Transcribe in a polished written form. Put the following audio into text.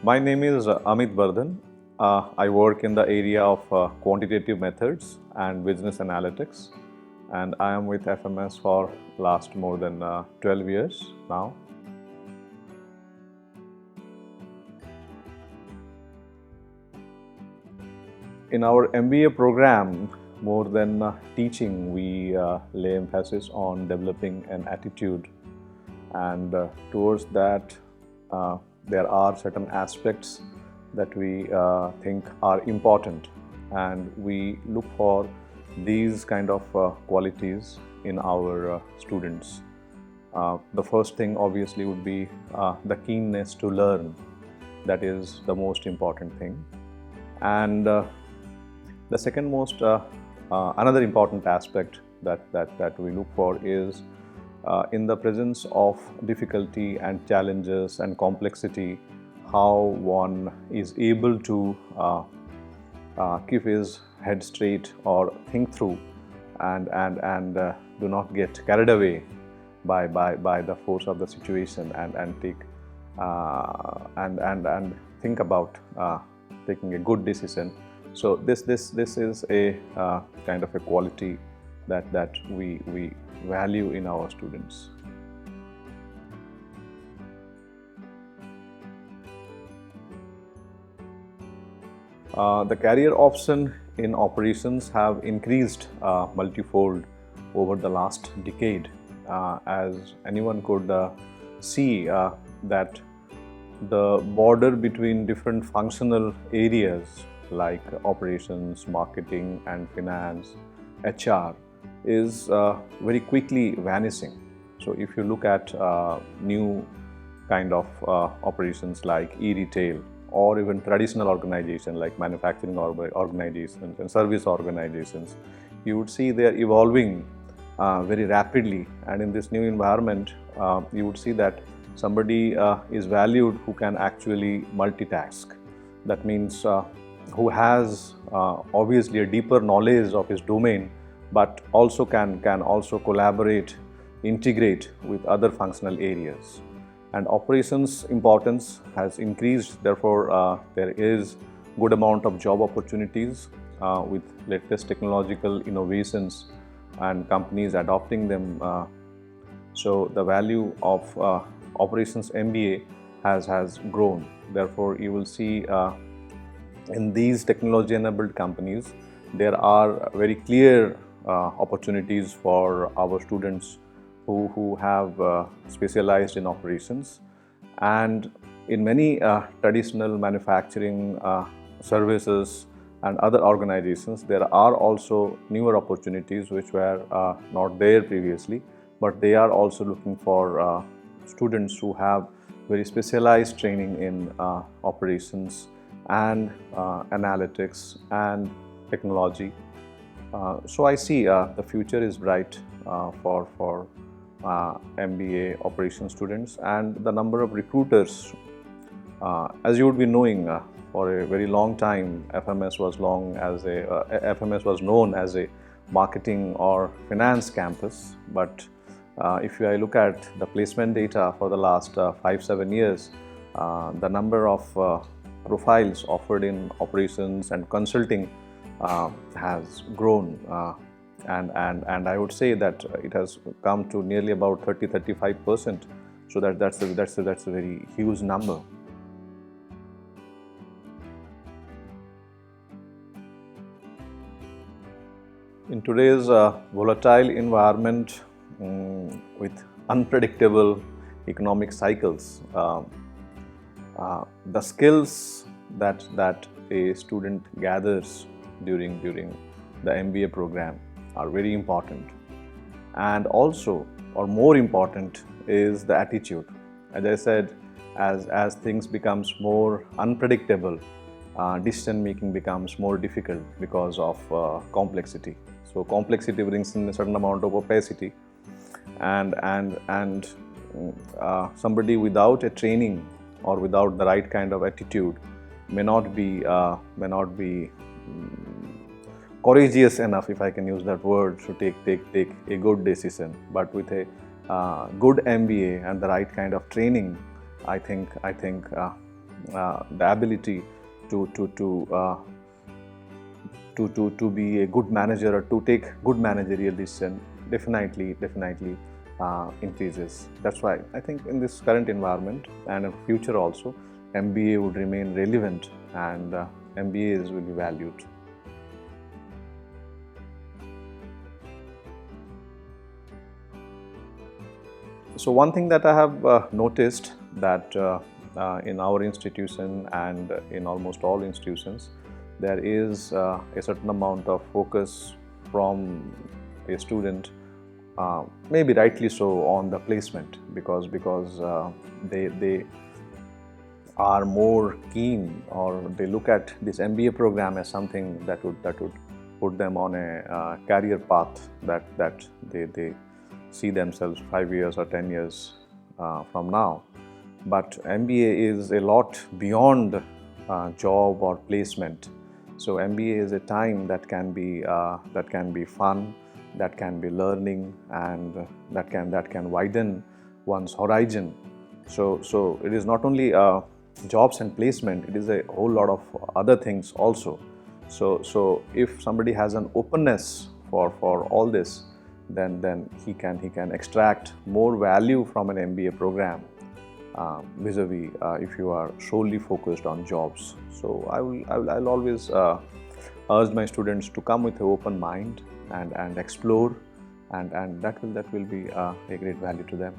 My name is Amit Bardhan. I work in the area of quantitative methods and business analytics, and I am with FMS for last more than 12 years now. In our MBA program, more than teaching, we lay emphasis on developing an attitude, and towards that, there are certain aspects that we think are important, and we look for these kind of qualities in our students. The first thing obviously would be the keenness to learn. That is the most important thing. And the second most, another important aspect that we look for is in the presence of difficulty and challenges and complexity, how one is able to keep his head straight or think through and do not get carried away by the force of the situation and take and think about taking a good decision. So this is a kind of a quality that we value in our students. The career option in operations have increased multifold over the last decade, as anyone could see that the border between different functional areas like operations, marketing and finance, HR is very quickly vanishing. So if you look at new kind of operations like e-retail or even traditional organizations like manufacturing organizations and service organizations, you would see they are evolving very rapidly, and in this new environment you would see that somebody is valued who can actually multitask. That means who has obviously a deeper knowledge of his domain, but also can also collaborate, integrate with other functional areas. And operations importance has increased, therefore there is good amount of job opportunities with latest technological innovations and companies adopting them. So the value of operations MBA has grown. Therefore you will see in these technology enabled companies there are very clear opportunities for our students who have specialized in operations. And in many traditional manufacturing services and other organizations, there are also newer opportunities which were not there previously, but they are also looking for students who have very specialized training in operations and analytics and technology. So I see the future is bright for MBA operations students, and the number of recruiters, as you would be knowing, for a very long time FMS was known as a marketing or finance campus. But if I look at the placement data for the last 5-7 years, the number of profiles offered in operations and consulting has grown, and I would say that it has come to nearly about 30-35%. So that's a very huge number. In today's volatile environment with unpredictable economic cycles, the skills that a student gathers during the MBA program are very important. And also, or more important, is the attitude. As I said, as things becomes more unpredictable, decision making becomes more difficult because of complexity. So complexity brings in a certain amount of opacity, and somebody without a training or without the right kind of attitude may not be courageous enough, if I can use that word, to take a good decision. But with a good MBA and the right kind of training, I think the ability to be a good manager or to take good managerial decision definitely increases. That's why I think in this current environment and in future also, MBA would remain relevant, and MBAs will be valued. So one thing that I have noticed that in our institution and in almost all institutions, there is a certain amount of focus from a student, maybe rightly so, on the placement, because they are more keen, or they look at this MBA program as something that would put them on a career path that they see themselves 5 years or 10 years from now. But MBA is a lot beyond job or placement. So MBA is a time that can be fun, that can be learning, and that can widen one's horizon. So it is not only jobs and placement; it is a whole lot of other things also. So if somebody has an openness for all this, then he can extract more value from an MBA program vis-a-vis if you are solely focused on jobs. So I'll always urge my students to come with an open mind and explore, and that will be a great value to them.